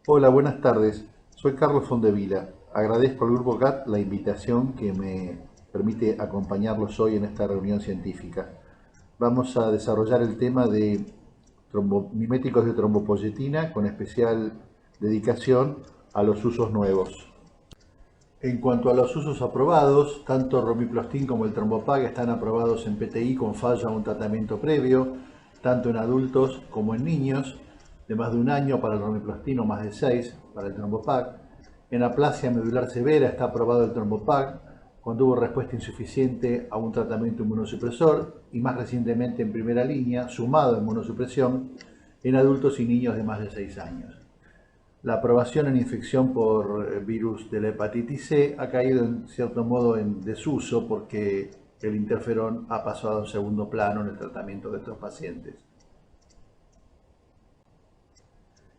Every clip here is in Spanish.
Hola, buenas tardes. Soy Carlos Fondevila. Agradezco al Grupo CAT la invitación que me permite acompañarlos hoy en esta reunión científica. Vamos a desarrollar el tema de miméticos de trombopoyetina con especial dedicación a los usos nuevos. En cuanto a los usos aprobados, tanto romiplastin como el trombopag están aprobados en PTI con fallo a un tratamiento previo, tanto en adultos como en niños, de más de un año para el romiplastin o más de 6 para el trombopag. En aplasia medular severa está aprobado el trombopag cuando hubo respuesta insuficiente a un tratamiento inmunosupresor y más recientemente en primera línea, sumado a inmunosupresión, en adultos y niños de más de 6 años. La aprobación en infección por virus de la hepatitis C ha caído en cierto modo en desuso porque el interferón ha pasado a un segundo plano en el tratamiento de estos pacientes.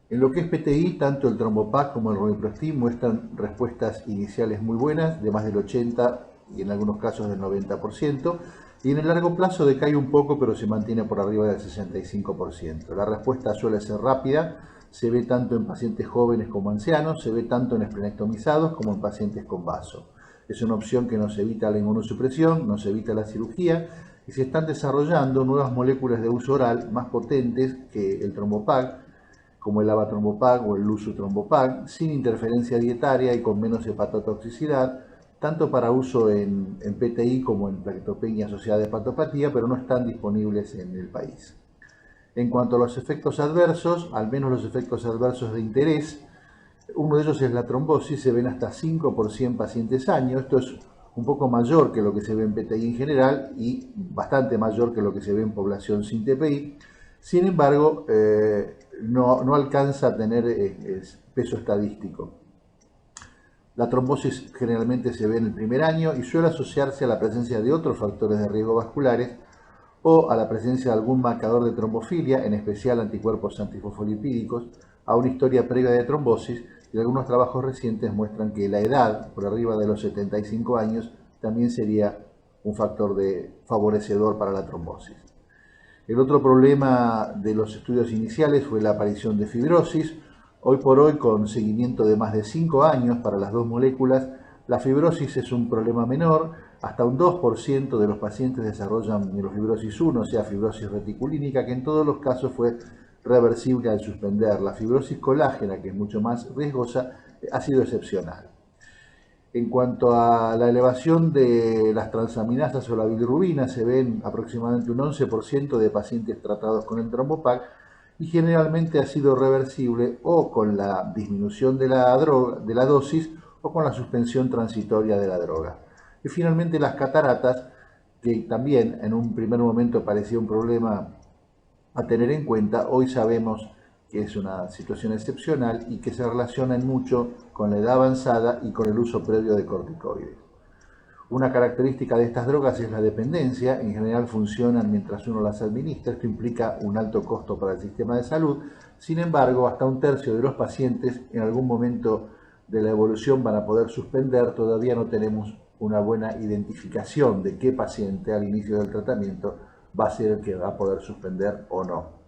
En lo que es PTI, tanto el trombopag como el romiplastin muestran respuestas iniciales muy buenas, de más del 80 y en algunos casos del 90%, y en el largo plazo decae un poco, pero se mantiene por arriba del 65%. La respuesta suele ser rápida, se ve tanto en pacientes jóvenes como ancianos, se ve tanto en esplenectomizados como en pacientes con vaso. Es una opción que nos evita la inmunosupresión, nos evita la cirugía, y se están desarrollando nuevas moléculas de uso oral más potentes que el trombopag, como el avatrombopag o el lusutrombopag, sin interferencia dietaria y con menos hepatotoxicidad, tanto para uso en PTI como en plaquetopenia asociada a hepatopatía, pero no están disponibles en el país. En cuanto a los efectos adversos, al menos los efectos adversos de interés, uno de ellos es la trombosis, se ven hasta 5 por 100 pacientes año. Esto es un poco mayor que lo que se ve en PTI en general y bastante mayor que lo que se ve en población sin TPI. Sin embargo, no alcanza a tener peso estadístico. La trombosis generalmente se ve en el primer año y suele asociarse a la presencia de otros factores de riesgo vasculares o a la presencia de algún marcador de trombofilia, en especial anticuerpos antifosfolipídicos, a una historia previa de trombosis, y algunos trabajos recientes muestran que la edad por arriba de los 75 años también sería un factor favorecedor para la trombosis. El otro problema de los estudios iniciales fue la aparición de fibrosis. Hoy por hoy, con seguimiento de más de 5 años para las dos moléculas, la fibrosis es un problema menor. Hasta un 2% de los pacientes desarrollan mielofibrosis 1, o sea, fibrosis reticulínica, que en todos los casos fue reversible al suspender. La fibrosis colágena, que es mucho más riesgosa, ha sido excepcional. En cuanto a la elevación de las transaminasas o la bilirrubina, se ven aproximadamente un 11% de pacientes tratados con el trombopag y generalmente ha sido reversible o con la disminución de la dosis o con la suspensión transitoria de la droga. Y finalmente las cataratas, que también en un primer momento parecía un problema a tener en cuenta, hoy sabemos que es una situación excepcional y que se relaciona mucho con la edad avanzada y con el uso previo de corticoides. Una característica de estas drogas es la dependencia, en general funcionan mientras uno las administra, esto implica un alto costo para el sistema de salud, sin embargo, hasta un tercio de los pacientes en algún momento de la evolución van a poder suspender, todavía no tenemos una buena identificación de qué paciente al inicio del tratamiento va a ser el que va a poder suspender o no.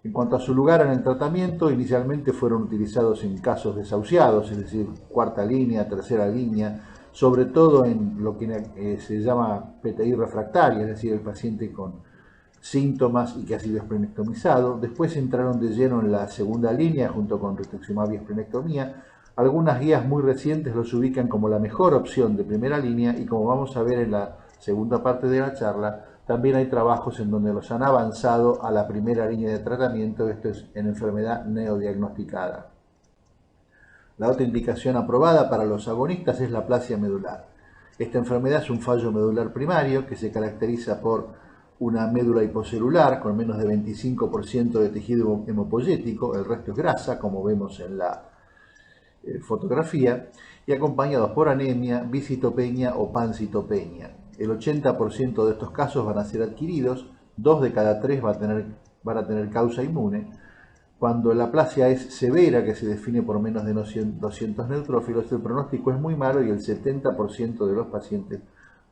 En cuanto a su lugar en el tratamiento, inicialmente fueron utilizados en casos desahuciados, es decir, cuarta línea, tercera línea, sobre todo en lo que se llama PTI refractaria, es decir, el paciente con síntomas y que ha sido esplenectomizado. Después entraron de lleno en la segunda línea junto con rituximab y esplenectomía. Algunas guías muy recientes los ubican como la mejor opción de primera línea y como vamos a ver en la segunda parte de la charla, también hay trabajos en donde los han avanzado a la primera línea de tratamiento, esto es en enfermedad neodiagnosticada. La otra indicación aprobada para los agonistas es la aplasia medular. Esta enfermedad es un fallo medular primario que se caracteriza por una médula hipocelular con menos de 25% de tejido hemopoyético, el resto es grasa, como vemos en la fotografía, y acompañados por anemia, bicitopenia o pancitopenia. El 80% de estos casos van a ser adquiridos, 2 de cada 3 van a tener causa inmune. Cuando la aplasia es severa, que se define por menos de 200 neutrófilos, el pronóstico es muy malo y el 70% de los pacientes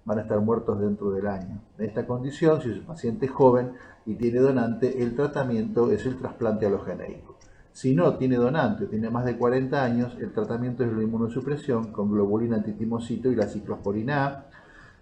van a estar muertos dentro del año. En esta condición, si su paciente es joven y tiene donante, el tratamiento es el trasplante alogenéico. Si no tiene donante o tiene más de 40 años, el tratamiento es la inmunosupresión con globulina antitimocito y la ciclosporina A.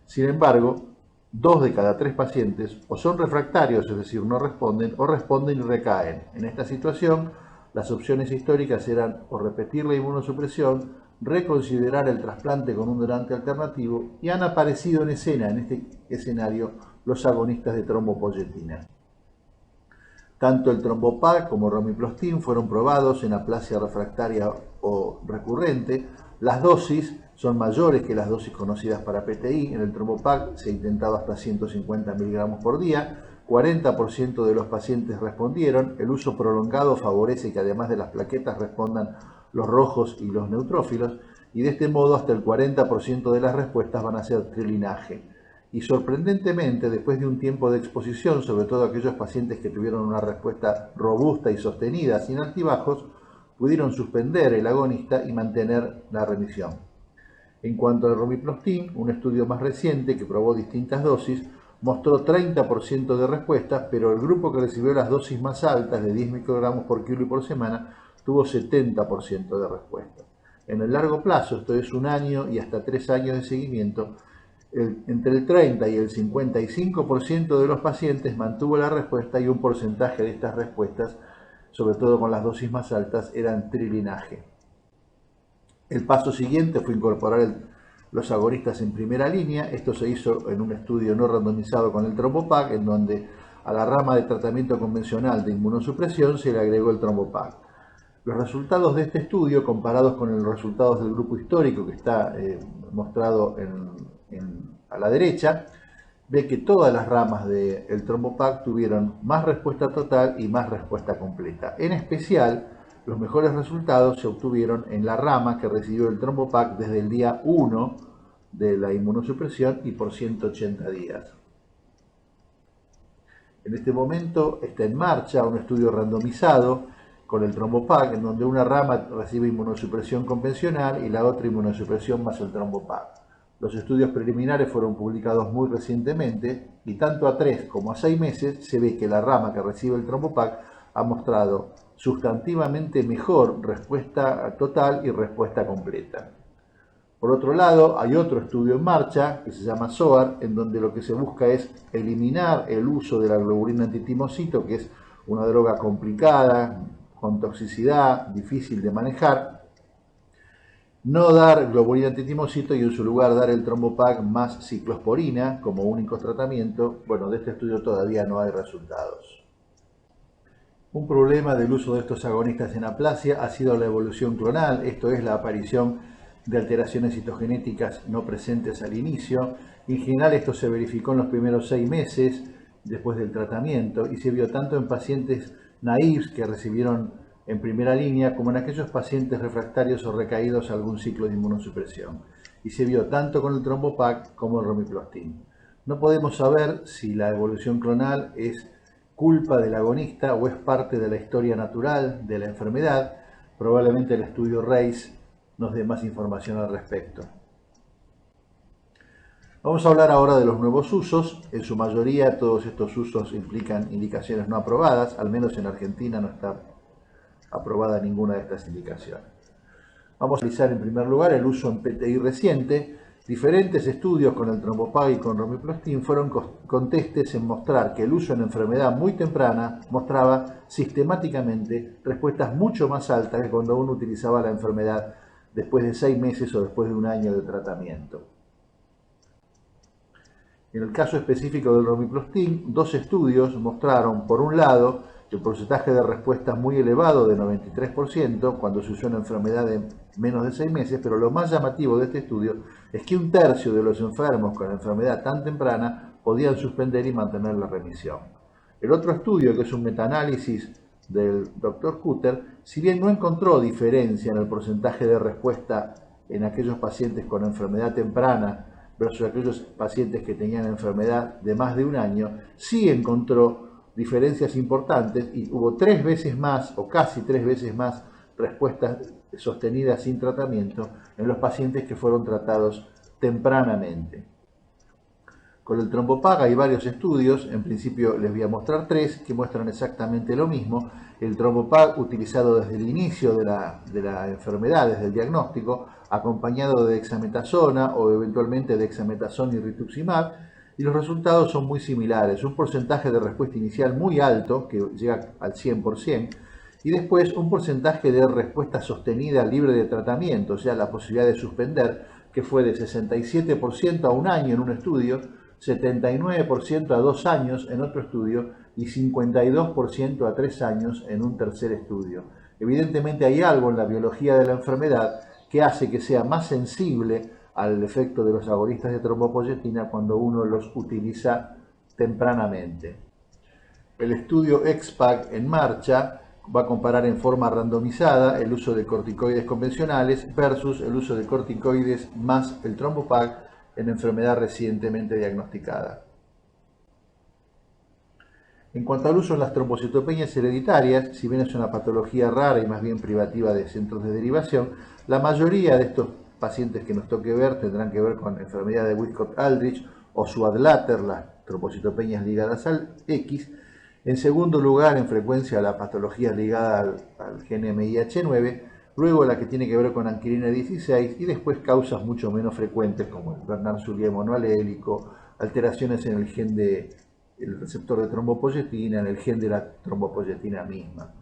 Sin embargo, 2 de cada 3 pacientes o son refractarios, es decir, no responden, o responden y recaen. En esta situación, las opciones históricas eran o repetir la inmunosupresión, reconsiderar el trasplante con un donante alternativo, y han aparecido en escena, en este escenario, los agonistas de trombopoyetina. Tanto el trombopag como romiplostim fueron probados en aplasia refractaria o recurrente. Las dosis son mayores que las dosis conocidas para PTI. En el trombopag se ha intentado hasta 150 miligramos por día. 40% de los pacientes respondieron. El uso prolongado favorece que además de las plaquetas respondan los rojos y los neutrófilos. Y de este modo hasta el 40% de las respuestas van a ser trilinaje. Y sorprendentemente, después de un tiempo de exposición, sobre todo aquellos pacientes que tuvieron una respuesta robusta y sostenida sin altibajos, pudieron suspender el agonista y mantener la remisión. En cuanto al romiplostim, un estudio más reciente que probó distintas dosis mostró 30% de respuestas, pero el grupo que recibió las dosis más altas de 10 microgramos por kilo y por semana tuvo 70% de respuesta. En el largo plazo, esto es un año y hasta 3 años de seguimiento, entre el 30 y el 55% de los pacientes mantuvo la respuesta, y un porcentaje de estas respuestas, sobre todo con las dosis más altas, eran trilinaje. El paso siguiente fue incorporar los agonistas en primera línea. Esto se hizo en un estudio no randomizado con el trombopag, en donde a la rama de tratamiento convencional de inmunosupresión se le agregó el trombopag. Los resultados de este estudio, comparados con los resultados del grupo histórico que está mostrado a la derecha, ve que todas las ramas del trombopag tuvieron más respuesta total y más respuesta completa. En especial, los mejores resultados se obtuvieron en la rama que recibió el trombopag desde el día 1 de la inmunosupresión y por 180 días. En este momento está en marcha un estudio randomizado con el trombopag, en donde una rama recibe inmunosupresión convencional y la otra inmunosupresión más el trombopag. Los estudios preliminares fueron publicados muy recientemente, y tanto a 3 como a 6 meses se ve que la rama que recibe el trombopag ha mostrado sustantivamente mejor respuesta total y respuesta completa. Por otro lado, hay otro estudio en marcha que se llama SOAR, en donde lo que se busca es eliminar el uso de la globulina antitimocito, que es una droga complicada, con toxicidad, difícil de manejar, no dar globulina antitimocito y en su lugar dar el trombopag más ciclosporina como único tratamiento. Bueno, de este estudio todavía no hay resultados. Un problema del uso de estos agonistas en aplasia ha sido la evolución clonal, esto es la aparición de alteraciones citogenéticas no presentes al inicio. En general esto se verificó en los primeros 6 meses después del tratamiento y se vio tanto en pacientes naïves que recibieron en primera línea como en aquellos pacientes refractarios o recaídos a algún ciclo de inmunosupresión. Y se vio tanto con el trombopag como el romiplostim. No podemos saber si la evolución clonal es culpa del agonista o es parte de la historia natural de la enfermedad. Probablemente el estudio RACE nos dé más información al respecto. Vamos a hablar ahora de los nuevos usos. En su mayoría todos estos usos implican indicaciones no aprobadas, al menos en Argentina no está aprobada ninguna de estas indicaciones. Vamos a analizar en primer lugar el uso en PTI reciente. Diferentes estudios con el trombopag y con romiplostim fueron contestes en mostrar que el uso en enfermedad muy temprana mostraba sistemáticamente respuestas mucho más altas que cuando uno utilizaba la enfermedad después de 6 meses o después de un año de tratamiento. En el caso específico del romiplostim, 2 estudios mostraron, por un lado, el porcentaje de respuesta muy elevado de 93% cuando se usó una enfermedad de menos de 6 meses, pero lo más llamativo de este estudio es que 1/3 de los enfermos con la enfermedad tan temprana podían suspender y mantener la remisión. El otro estudio, que es un metaanálisis del Dr. Kutter, si bien no encontró diferencia en el porcentaje de respuesta en aquellos pacientes con enfermedad temprana versus aquellos pacientes que tenían enfermedad de más de un año, sí encontró diferencias importantes y hubo 3 veces más o casi 3 veces más respuestas sostenidas sin tratamiento en los pacientes que fueron tratados tempranamente. Con el trombopag hay varios estudios, en principio les voy a mostrar 3 que muestran exactamente lo mismo, El Trombopag, utilizado desde el inicio de la enfermedad, desde el diagnóstico, acompañado de dexametasona o eventualmente dexametasona y rituximab, y los resultados son muy similares. Un porcentaje de respuesta inicial muy alto, que llega al 100%, y después un porcentaje de respuesta sostenida libre de tratamiento, o sea, la posibilidad de suspender, que fue de 67% a un año en un estudio, 79% a 2 años en otro estudio y 52% a 3 años en un tercer estudio. Evidentemente hay algo en la biología de la enfermedad que hace que sea más sensible al efecto de los agonistas de trombopoyetina cuando uno los utiliza tempranamente. El estudio XPAC en marcha va a comparar en forma randomizada el uso de corticoides convencionales versus el uso de corticoides más el Trombopag en enfermedad recientemente diagnosticada. En cuanto al uso en las trombocitopenias hereditarias, si bien es una patología rara y más bien privativa de centros de derivación, la mayoría de estos pacientes que nos toque ver tendrán que ver con enfermedad de Wiskott-Aldrich o Shwad-Latter, las trombocitopenias ligadas al X. En segundo lugar, en frecuencia, la patología ligada al gen MIH9, luego la que tiene que ver con anquilina 16 y después causas mucho menos frecuentes como el Bernard-Soulier monoalélico, alteraciones en el gen del receptor de trombopoyetina, en el gen de la trombopoyetina misma.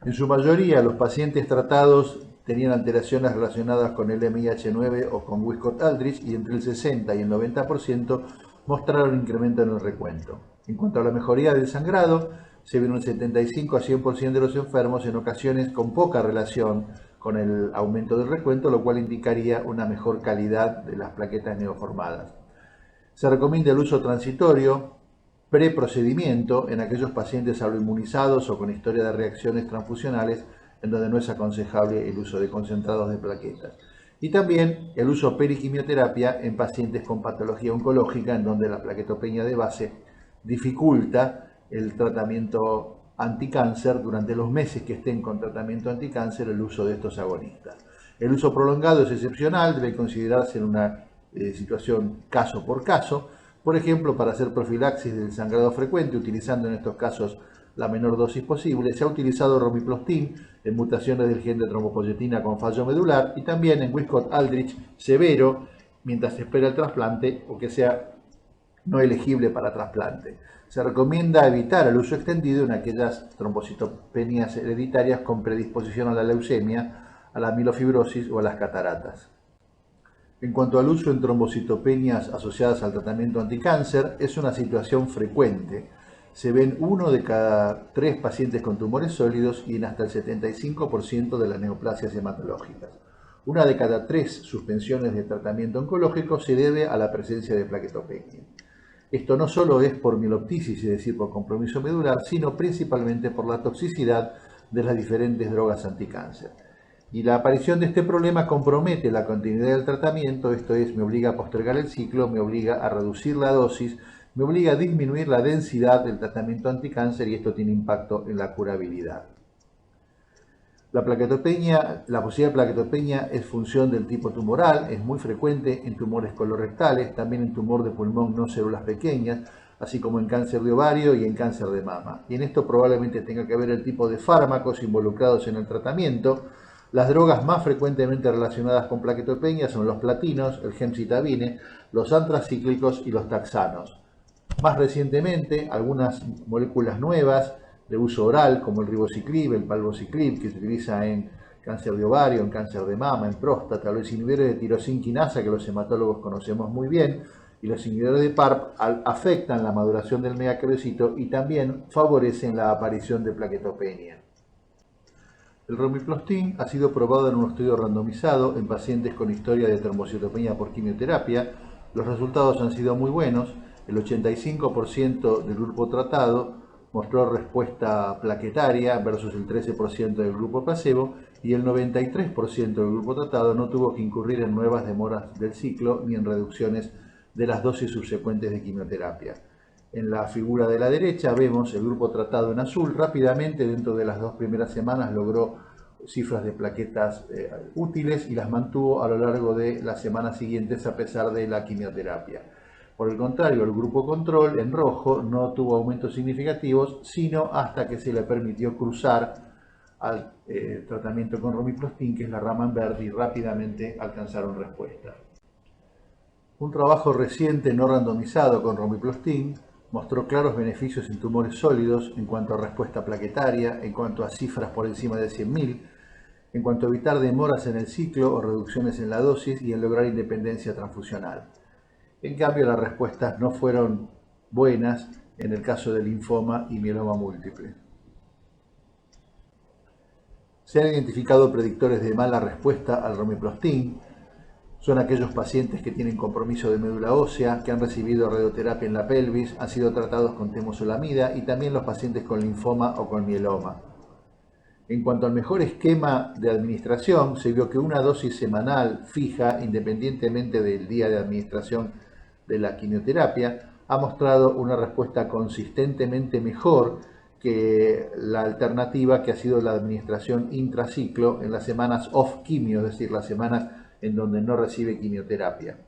En su mayoría, los pacientes tratados tenían alteraciones relacionadas con el MIH9 o con Wiskott-Aldrich y entre el 60 y el 90% mostraron incremento en el recuento. En cuanto a la mejoría del sangrado, se vio un 75 a 100% de los enfermos, en ocasiones con poca relación con el aumento del recuento, lo cual indicaría una mejor calidad de las plaquetas neoformadas. Se recomienda el uso transitorio preprocedimiento en aquellos pacientes aloinmunizados o con historia de reacciones transfusionales en donde no es aconsejable el uso de concentrados de plaquetas. Y también el uso periquimioterapia en pacientes con patología oncológica en donde la plaquetopenia de base dificulta el tratamiento anticáncer durante los meses que estén con tratamiento anticáncer, el uso de estos agonistas. El uso prolongado es excepcional, debe considerarse en una situación caso por caso, por ejemplo, para hacer profilaxis del sangrado frecuente, utilizando en estos casos la menor dosis posible. Se ha utilizado romiplostim en mutaciones del gen de trombopoyetina con fallo medular y también en Wiskott-Aldrich severo mientras se espera el trasplante o que sea no elegible para trasplante. Se recomienda evitar el uso extendido en aquellas trombocitopenias hereditarias con predisposición a la leucemia, a la mielofibrosis o a las cataratas. En cuanto al uso en trombocitopenias asociadas al tratamiento anticáncer, es una situación frecuente. Se ven 1 de cada 3 pacientes con tumores sólidos y en hasta el 75% de las neoplasias hematológicas. 1 de cada 3 suspensiones de tratamiento oncológico se debe a la presencia de plaquetopenia. Esto no solo es por mieloptisis, es decir, por compromiso medular, sino principalmente por la toxicidad de las diferentes drogas anticáncer. Y la aparición de este problema compromete la continuidad del tratamiento, esto es, me obliga a postergar el ciclo, me obliga a reducir la dosis, me obliga a disminuir la densidad del tratamiento anticáncer y esto tiene impacto en la curabilidad. La posibilidad de plaquetopenia es función del tipo tumoral, es muy frecuente en tumores colorectales, también en tumor de pulmón no células pequeñas, así como en cáncer de ovario y en cáncer de mama. Y en esto probablemente tenga que ver el tipo de fármacos involucrados en el tratamiento. Las drogas más frecuentemente relacionadas con plaquetopenia son los platinos, el gemcitabine, los antracíclicos y los taxanos. Más recientemente, algunas moléculas nuevas de uso oral, como el ribociclib, el palbociclib, que se utiliza en cáncer de ovario, en cáncer de mama, en próstata, los inhibidores de tirosina quinasa, que los hematólogos conocemos muy bien, y los inhibidores de PARP afectan la maduración del megacardiocito y también favorecen la aparición de plaquetopenia. El romiplostim ha sido probado en un estudio randomizado en pacientes con historia de trombocitopenia por quimioterapia. Los resultados han sido muy buenos. El 85% del grupo tratado mostró respuesta plaquetaria versus el 13% del grupo placebo y el 93% del grupo tratado no tuvo que incurrir en nuevas demoras del ciclo ni en reducciones de las dosis subsecuentes de quimioterapia. En la figura de la derecha vemos el grupo tratado en azul. Rápidamente, dentro de las 2 primeras semanas, logró cifras de plaquetas útiles y las mantuvo a lo largo de las semanas siguientes a pesar de la quimioterapia. Por el contrario, el grupo control en rojo no tuvo aumentos significativos, sino hasta que se le permitió cruzar al tratamiento con romiplostim, que es la rama en verde, y rápidamente alcanzaron respuesta. Un trabajo reciente no randomizado con romiplostim mostró claros beneficios en tumores sólidos en cuanto a respuesta plaquetaria, en cuanto a cifras por encima de 100.000, en cuanto a evitar demoras en el ciclo o reducciones en la dosis y en lograr independencia transfusional. En cambio, las respuestas no fueron buenas en el caso del linfoma y mieloma múltiple. Se han identificado predictores de mala respuesta al romiplostim. Son aquellos pacientes que tienen compromiso de médula ósea, que han recibido radioterapia en la pelvis, han sido tratados con temozolomida, y también los pacientes con linfoma o con mieloma. En cuanto al mejor esquema de administración, se vio que una dosis semanal fija, independientemente del día de administración de la quimioterapia, ha mostrado una respuesta consistentemente mejor que la alternativa, que ha sido la administración intraciclo en las semanas off quimio, es decir, las semanas en donde no recibe quimioterapia.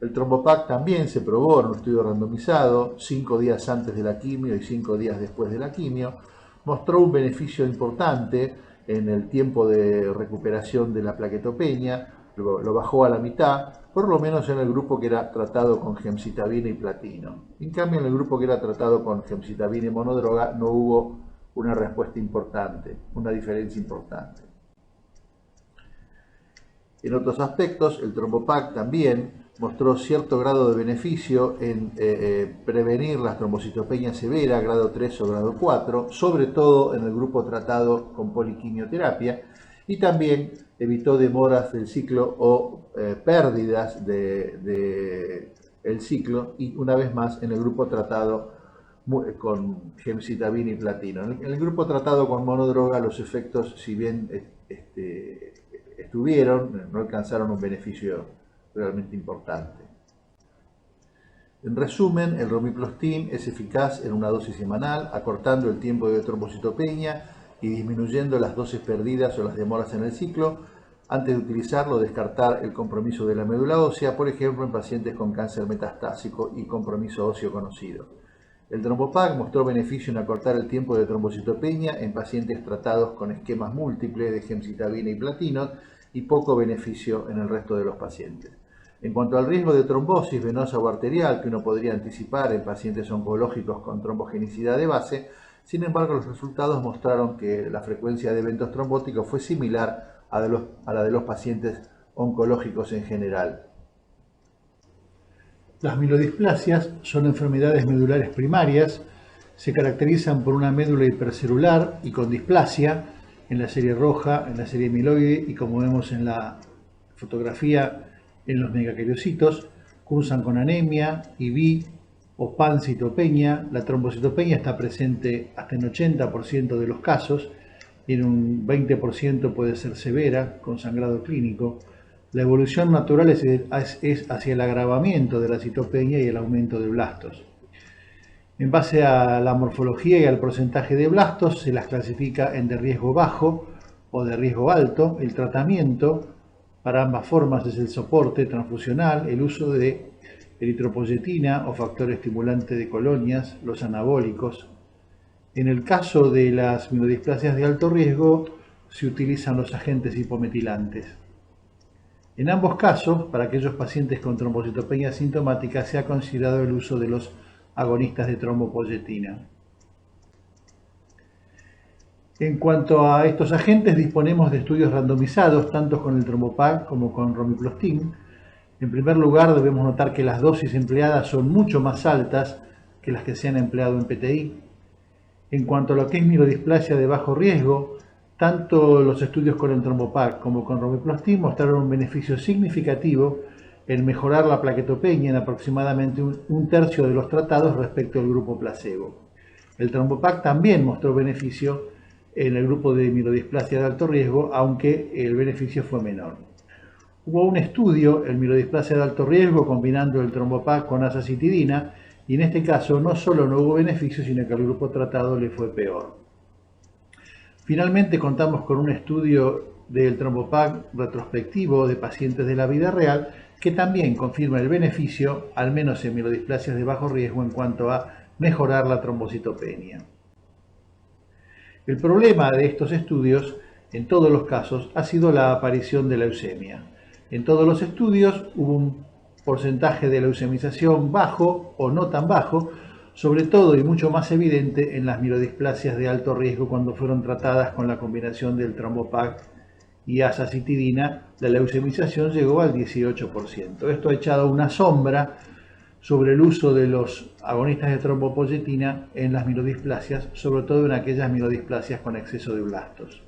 El trombopac también se probó en un estudio randomizado 5 días antes de la quimio y 5 días después de la quimio. Mostró un beneficio importante en el tiempo de recuperación de la plaquetopenia, lo bajó a la mitad, por lo menos en el grupo que era tratado con gemcitabina y platino. En cambio, en el grupo que era tratado con gemcitabina y monodroga no hubo una respuesta importante, una diferencia importante. En otros aspectos, el trombopac también mostró cierto grado de beneficio en prevenir la trombocitopenia severa, grado 3 o grado 4, sobre todo en el grupo tratado con poliquimioterapia, y también evitó demoras del ciclo o pérdidas del ciclo, y una vez más en el grupo tratado con gemcitabina y platino. En el grupo tratado con monodroga, los efectos, si bien estuvieron, no alcanzaron un beneficio realmente importante. En resumen, el romiplostim es eficaz en una dosis semanal, acortando el tiempo de trombocitopenia y disminuyendo las dosis perdidas o las demoras en el ciclo. Antes de utilizarlo, descartar el compromiso de la médula ósea, por ejemplo, en pacientes con cáncer metastásico y compromiso óseo conocido. El trombopac mostró beneficio en acortar el tiempo de trombocitopenia en pacientes tratados con esquemas múltiples de gemcitabina y platino, y poco beneficio en el resto de los pacientes. En cuanto al riesgo de trombosis venosa o arterial que uno podría anticipar en pacientes oncológicos con trombogenicidad de base, sin embargo, los resultados mostraron que la frecuencia de eventos trombóticos fue similar a la de los pacientes oncológicos en general. Las mielodisplasias son enfermedades medulares primarias, se caracterizan por una médula hipercelular y con displasia en la serie roja, en la serie mieloide, y como vemos en la fotografía, en los megacariocitos, cursan con anemia, IB o pancitopenia. La trombocitopenia está presente hasta en 80% de los casos, y en un 20% puede ser severa, con sangrado clínico. La evolución natural es hacia el agravamiento de la citopenia y el aumento de blastos. En base a la morfología y al porcentaje de blastos, se las clasifica en de riesgo bajo o de riesgo alto. El tratamiento para ambas formas es el soporte transfusional, el uso de eritropoyetina o factor estimulante de colonias, los anabólicos. En el caso de las mielodisplasias de alto riesgo, se utilizan los agentes hipometilantes. En ambos casos, para aquellos pacientes con trombocitopenia sintomática, se ha considerado el uso de los agonistas de trombopoyetina. En cuanto a estos agentes, disponemos de estudios randomizados, tanto con el trombopac como con romiplostim. En primer lugar, debemos notar que las dosis empleadas son mucho más altas que las que se han empleado en PTI. En cuanto a lo que es mielodisplasia de bajo riesgo, tanto los estudios con el trombopac como con romiplostim mostraron un beneficio significativo en mejorar la plaquetopenia en aproximadamente un tercio de los tratados respecto al grupo placebo. El trombopac también mostró beneficio en el grupo de mielodisplasia de alto riesgo, aunque el beneficio fue menor. Hubo un estudio en mielodisplasia de alto riesgo combinando el trombopac con azacitidina, y en este caso no solo no hubo beneficio, sino que al grupo tratado le fue peor. Finalmente contamos con un estudio del trombopac retrospectivo de pacientes de la vida real que también confirma el beneficio, al menos en mielodisplasias de bajo riesgo, en cuanto a mejorar la trombocitopenia. El problema de estos estudios, en todos los casos, ha sido la aparición de leucemia. En todos los estudios hubo un porcentaje de leucemización bajo o no tan bajo, sobre todo y mucho más evidente en las mielodisplasias de alto riesgo cuando fueron tratadas con la combinación del Trombopac y azacitidina. La leucemización llegó al 18%. Esto ha echado una sombra sobre el uso de los agonistas de trombopoyetina en las mielodisplasias, sobre todo en aquellas mielodisplasias con exceso de blastos.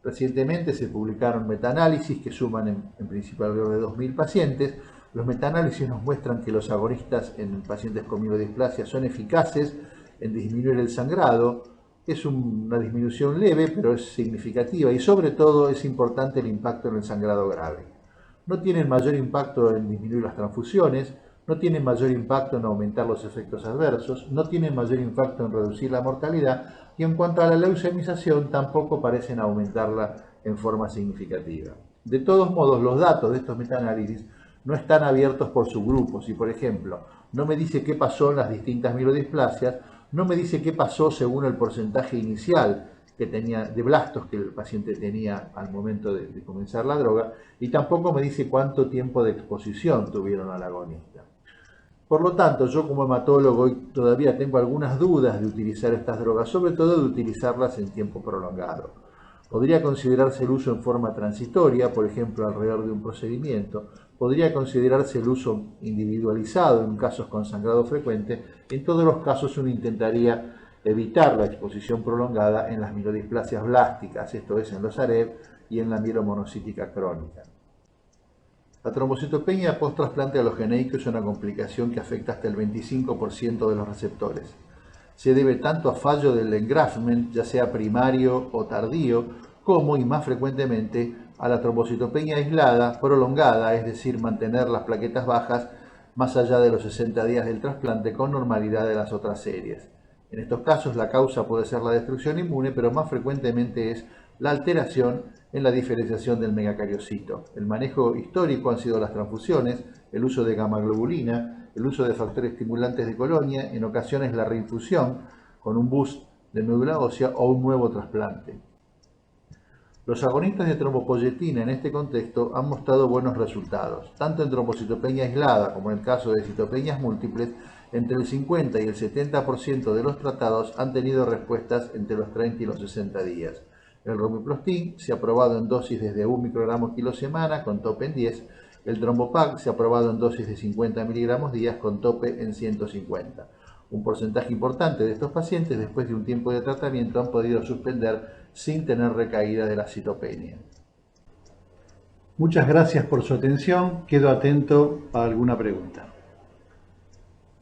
Recientemente se publicaron metaanálisis que suman en principio alrededor de 2.000 pacientes. Los metaanálisis nos muestran que los agonistas en pacientes con mielodisplasia son eficaces en disminuir el sangrado. Es una disminución leve, pero es significativa, y sobre todo es importante el impacto en el sangrado grave. No tienen mayor impacto en disminuir las transfusiones, no tienen mayor impacto en aumentar los efectos adversos, no tienen mayor impacto en reducir la mortalidad, y en cuanto a la leucemización tampoco parecen aumentarla en forma significativa. De todos modos, los datos de estos metaanálisis no están abiertos por subgrupos y, por ejemplo, no me dice qué pasó en las distintas mielodisplasias, no me dice qué pasó según el porcentaje inicial que tenía de blastos que el paciente tenía al momento de comenzar la droga, y tampoco me dice cuánto tiempo de exposición tuvieron al agonista. Por lo tanto, yo como hematólogo hoy todavía tengo algunas dudas de utilizar estas drogas, sobre todo de utilizarlas en tiempo prolongado. Podría considerarse el uso en forma transitoria, por ejemplo, alrededor de un procedimiento. Podría considerarse el uso individualizado en casos con sangrado frecuente. En todos los casos uno intentaría evitar la exposición prolongada en las mielodisplasias blásticas, esto es, en los AREB y en la mielomonocítica crónica. La trombocitopenia post-trasplante alogeneico es una complicación que afecta hasta el 25% de los receptores. Se debe tanto a fallo del engraftment, ya sea primario o tardío, como, y más frecuentemente, a la trombocitopenia aislada, prolongada, es decir, mantener las plaquetas bajas más allá de los 60 días del trasplante con normalidad de las otras series. En estos casos la causa puede ser la destrucción inmune, pero más frecuentemente es la alteración en la diferenciación del megacariocito. El manejo histórico han sido las transfusiones, el uso de gamma-globulina, el uso de factores estimulantes de colonia, en ocasiones la reinfusión con un boost de médula ósea o un nuevo trasplante. Los agonistas de trombopoyetina en este contexto han mostrado buenos resultados, tanto en trombocitopenia aislada como en el caso de citopenias múltiples. Entre el 50 y el 70% de los tratados han tenido respuestas entre los 30 y los 60 días. El romiplastin se ha probado en dosis desde 1 microgramo kilo semana con tope en 10. El Trombopac se ha probado en dosis de 50 miligramos días con tope en 150. Un porcentaje importante de estos pacientes, después de un tiempo de tratamiento, han podido suspender sin tener recaída de la citopenia. Muchas gracias por su atención. Quedo atento a alguna pregunta.